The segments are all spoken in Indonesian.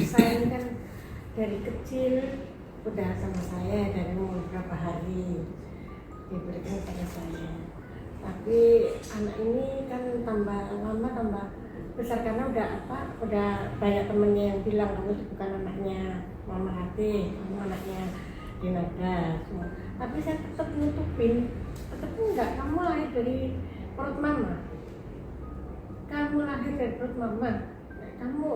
saya ini kan dari kecil udah sama saya dari umur berapa hari diberikan pada saya. Tapi anak ini kan tambah lama tambah besar karena udah banyak temennya yang bilang kamu itu bukan anaknya Mama Hati, kamu anaknya Dinada semua. Tapi saya tetap nutupin, tetap enggak, kamu lahir dari perut mama, kamu lahir dari perut mama, kamu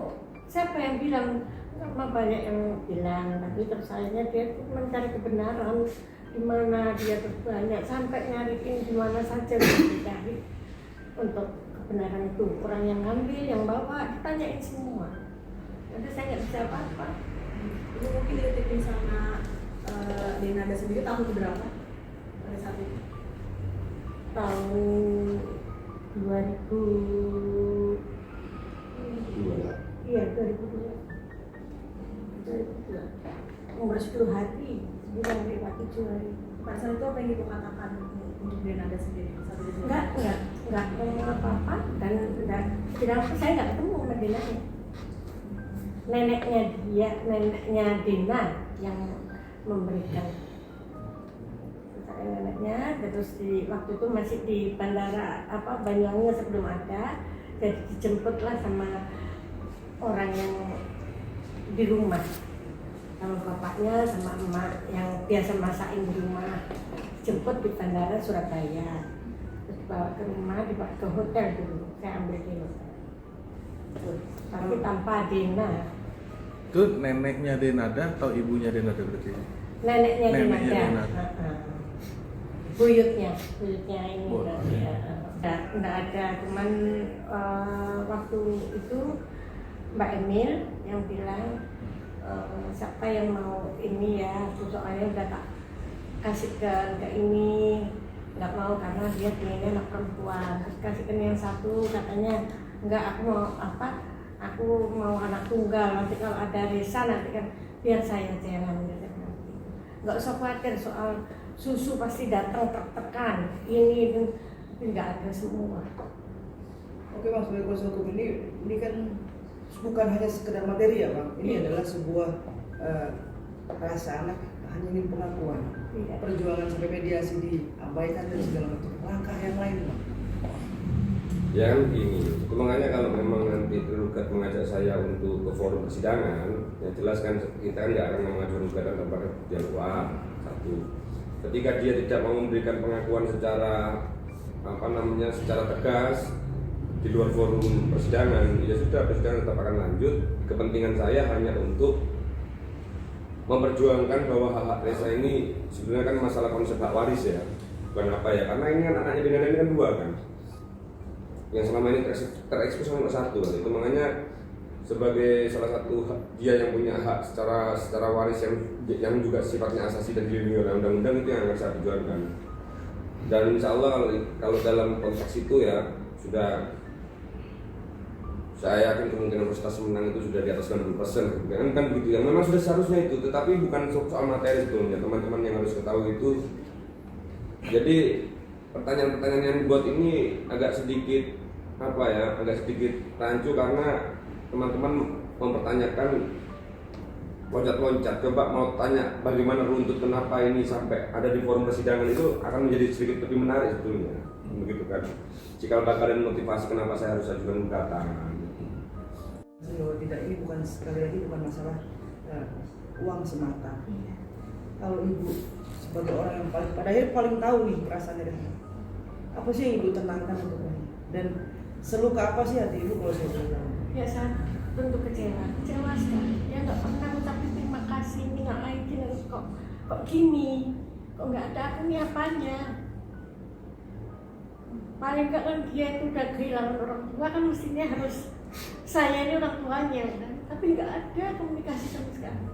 siapa yang bilang? Mama banyak yang bilang, tapi terus akhirnya dia mencari kebenaran di mana dia terbanyak sampai nyariin di mana saja dicari untuk kebenaran itu. Orang yang ngambil, yang bawa, ditanyain semua. Nanti saya nggak bisa apa-apa. Ibu mungkin dititipin sama Dinada sendiri tahun berapa pada saat itu? Tahun 2000. Iya, 2002. Umur 10 hari, 9 hari, 7 hari. Pada saat itu apa yang ibu katakan untuk Dinada sendiri? Enggak ngomong apa-apa dan tidak, saya nggak ketemu sama Dinanya. Neneknya Dina yang memberikan saya neneknya. Terus di waktu itu masih di bandara Banyuwangi sebelum ada, jadi dijemputlah sama orang yang di rumah, sama bapaknya sama emak yang biasa masakin di rumah, jemput di bandara Surabaya, terus dibawa ke rumah, dibawa ke hotel dulu, saya ambil di hotel. Tapi tanpa Dina. Itu neneknya Dinada atau ibunya Dinada berarti? Neneknya Neneknya Dinada. Buyutnya ini Oh, berarti ya. Enggak ada, cuman waktu itu Mbak Emil yang bilang siapa yang mau ini ya, soalnya udah tak kasihkan ke ini, nggak mau karena dia pengennya anak perempuan. Terus kasihkan yang satu katanya enggak, aku mau anak tunggal, nanti kalau ada Resa nanti kan biar saya aja yang ambil nanti. Nggak usah khawatir soal susu, pasti datang tertekan ini nggak ada semua. Oke Bang, sebagai kuasa hukum ini kan bukan hanya sekedar materi ya Bang, ini adalah sebuah rasa anak hanya ingin pengakuan. Iya. Perjuangan sampai mediasi diabaikan dan segala macam langkah yang lain Bang. Yang ini, itu makanya kalau memang nanti tergugat mengajak saya untuk ke forum persidangan, ya jelas kan kita kan nggak akan mengajukan gugatan tanpa dia luar. Satu, ketika dia tidak mau memberikan pengakuan secara secara tegas di luar forum persidangan, ya sudah, persidangan tetap akan lanjut. Kepentingan saya hanya untuk memperjuangkan bahwa hak-hak Resa ini sebenarnya kan masalah konsep hak waris ya, bukan apa ya, karena ini kan anaknya Dinada ini kan dua kan, yang selama ini terekspos nomor satu kan. Itu makanya sebagai salah satu dia yang punya hak secara waris yang juga sifatnya asasi dan dilindungi oleh undang-undang, itu yang akan saya perjuangkan. Dan insya Allah kalau dalam konteks itu ya sudah, saya yakin kemungkinan persentase menang itu sudah di atas 60%. Kan begitu ya, memang sudah seharusnya itu, tetapi bukan soal materi sebetulnya, teman-teman yang harus ketahui itu. Jadi pertanyaan-pertanyaan yang buat ini agak sedikit rancu karena teman-teman mempertanyakan loncat-loncat. Coba mau tanya bagaimana runtut kenapa ini sampai ada di forum persidangan, itu akan menjadi sedikit lebih menarik sebetulnya, begitu kan? Cikal bakal dan motivasi kenapa saya harus ajukan gugatan. Tidak, ini bukan sekali lagi bukan masalah uang semata. Kalau ibu sebagai orang yang pada akhirnya paling tahu nih perasaan dari apa sih yang ibu tenangkan untuk ini, dan seluka apa sih hati ibu kalau saya bilang? Ya saya tentu kecewa sekali. Ya nggak pernah ucapin terima kasih, minta izin, kok gini, kok nggak ada aku nih apanya. Paling nggak kan dia itu udah kehilangan orang tua, kan mestinya harus saya ini orang tuanya kan. Tapi nggak ada komunikasi sama sekali,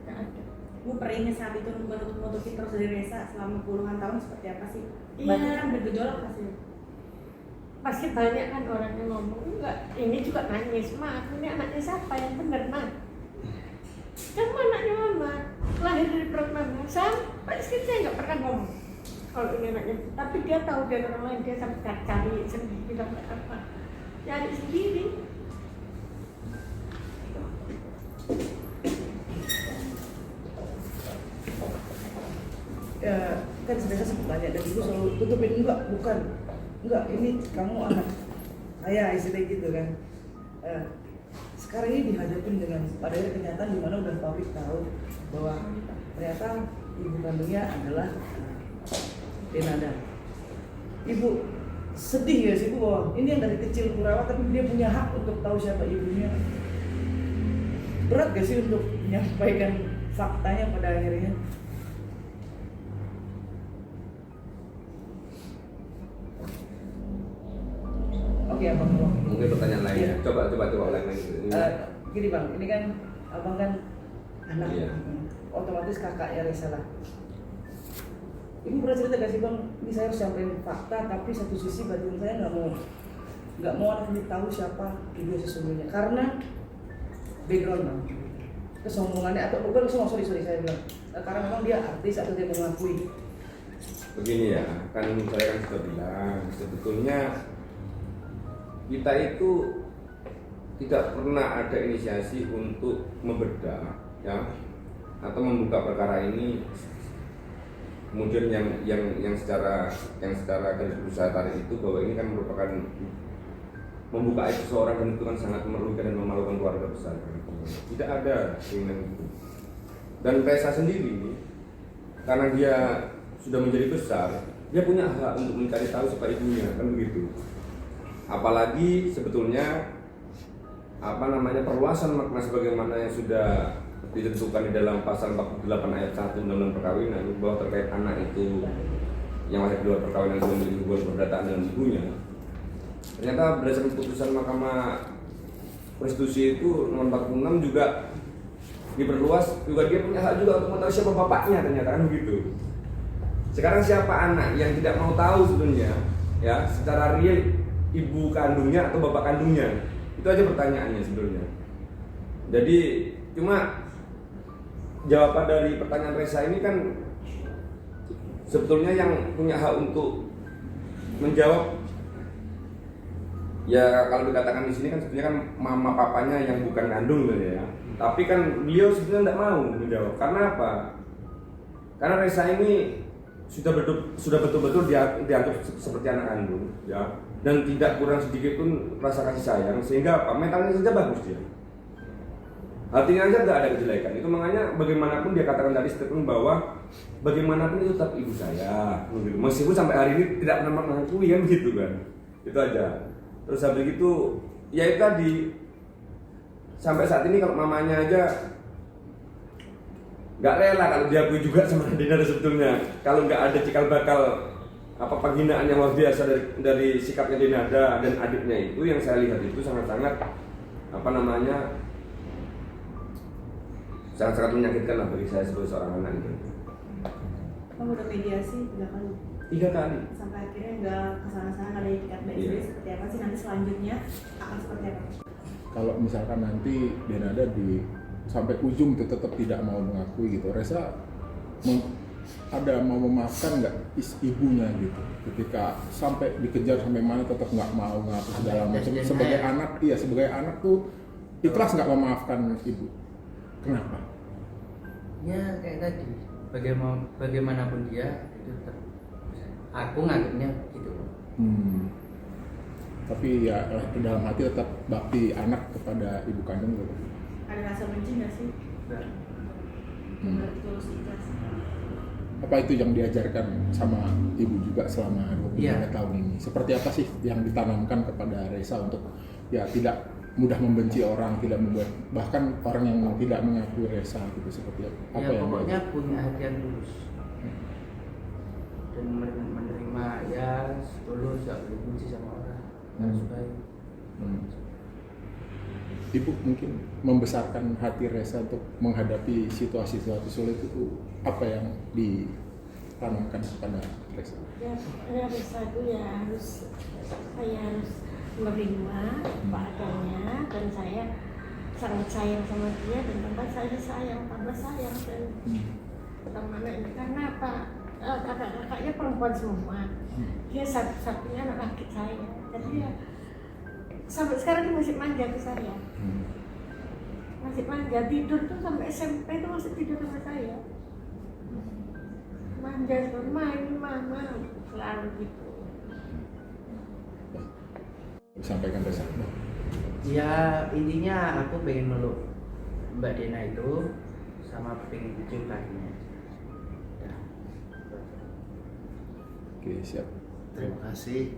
nggak ada. Bu, perinnya saat itu menutupi terus dari Resa selama puluhan tahun seperti apa sih? Iya. Banyak kan bergejolak pasti. Pasti banyak kan orang yang ngomong, enggak, ini juga nangis, Ma, aku ini anaknya siapa yang benar, Ma? Kamu anaknya Mama, lahir dari perut Mama. Sampai sekarang saya nggak pernah ngomong kalau ini anaknya, tapi dia tahu dari orang lain, dia sampai cari sendiri, sampai apa, cari sendiri. ya kan mereka sempat tanya dan ibu selalu tutupin, enggak ini kamu anak saya istilah gitu kan. Sekarang ini dihadapin dengan pada akhirnya kenyataan di mana udah publik tahu bahwa ternyata ibu kandungnya adalah Denada. Ibu sedih ya sih Bu bahwa ini yang dari kecil kurawat tapi dia punya hak untuk tahu siapa ibunya. Berat gak sih untuk menyampaikan faktanya pada akhirnya? Oke abang. Mungkin pertanyaan lainnya. Iya. Coba ulang lagi. Gini bang, ini kan abang kan anak, Iya. otomatis kakaknya Resa lah. Ibu pernah cerita gak sih bang, ini saya harus sampaikan fakta, tapi satu sisi batin saya nggak mau anak ini tahu siapa ibu sesungguhnya, karena background bang, kesombongannya atau bukan sorry saya bilang, karena memang dia artis atau dia mengakui. Begini ya, kan saya kan sudah bilang sebetulnya kita itu tidak pernah ada inisiasi untuk membedah ya atau membuka perkara ini. Kemudian yang secara garis besar tarik itu bahwa ini kan merupakan membuka aib seseorang dan itu kan sangat merugikan dan memalukan keluarga besar. Tidak ada keinginan itu. Dan Resa sendiri karena dia sudah menjadi besar, dia punya hak untuk mencari tahu siapa ibunya, kan begitu. Apalagi sebetulnya perluasan makna sebagaimana yang sudah ditentukan di dalam pasal 48 ayat 1 Undang-Undang Perkawinan bahwa terkait anak itu yang lahir di luar perkawinan itu memiliki hubungan perdataan dengan ibunya. Ternyata berdasarkan putusan Mahkamah Konstitusi itu nomor 46 juga diperluas, juga dia punya hak juga untuk mengetahui siapa bapaknya, ternyata kan begitu. Sekarang siapa anak yang tidak mau tahu sebetulnya ya secara real ibu kandungnya atau bapak kandungnya, itu aja pertanyaannya sebetulnya. Jadi cuma jawaban dari pertanyaan Resa ini kan sebetulnya yang punya hak untuk menjawab ya kalau dikatakan di sini kan sebetulnya kan mama papanya yang bukan kandung gitu ya. Tapi kan beliau sebetulnya tidak mau menjawab. Karena apa? Karena Resa ini sudah betul-betul dianggap seperti anak kandung ya, dan tidak kurang sedikit pun rasa kasih sayang, sehingga apa? Mentalnya saja bagus dia. Hatinya aja nggak ada kejelekan. Itu makanya bagaimanapun dia katakan tadi statement bahwa bagaimanapun itu tetap ibu saya, meskipun sampai hari ini tidak pernah mengakui kan gitu kan. Itu aja. Terus habis itu ya itu tadi sampai saat ini kalau mamanya aja nggak rela kalau diakui juga sama Denada sebetulnya. Kalau nggak ada cikal bakal penghinaan yang luar biasa dari sikapnya Denada dan adiknya itu, yang saya lihat itu sangat-sangat sangat-sangat menyakitkan lah bagi saya sebagai seorang anak itu. Kamu udah mediasi 3 kali? 3 kali. Sampai akhirnya nggak kesana-sana, nggak ada itikat baik. Iya. Seperti apa sih nanti selanjutnya akan seperti apa? Kalau misalkan nanti Denada sampai ujung itu tetap tidak mau mengakui gitu, Resa mau memaafkan nggak ibunya gitu ketika sampai dikejar sampai mana tetap nggak mau ngaku segala macam sebagai anak tuh ikhlas nggak memaafkan ibu. Kenapa? Ya kayak tadi, bagaimanapun dia itu tetap aku nganggapnya gitu. Tapi ya di dalam hati tetap bakti anak kepada ibu kandung gitu. Ada rasa benci nggak sih? Berarti tulus ikhlas. Apa itu yang diajarkan sama ibu juga selama 25 tahun ini? Seperti apa sih yang ditanamkan kepada Resa untuk ya tidak mudah membenci orang, tidak membuat bahkan orang yang tidak mengakui Resa gitu, seperti apa Ya yang pokoknya punya hati yang tulus dan menerima ya tulus, gak boleh benci sama orang, harus baik. Ibu mungkin membesarkan hati Resa untuk menghadapi situasi-situasi sulit itu apa yang ditanamkan kepada Resa? Ya Resa itu ya saya harus menerima keadaannya, dan saya sangat sayang sama dia, dan tambah saya sayang dan pertama anak ini karena apa? Kakak-kakaknya perempuan semua, dia satu-satunya anak laki saya, jadi ya sampai sekarang dia masih manja ke saya, masih manja, tidur tuh sampai SMP tuh masih tidur sama saya. manja bermain mama selalu gitu. Sampaikan Reza. Ya intinya aku pengen meluk Mbak Dena itu sama pengen cium kakinya. Ya. Oke, siap. Terima kasih.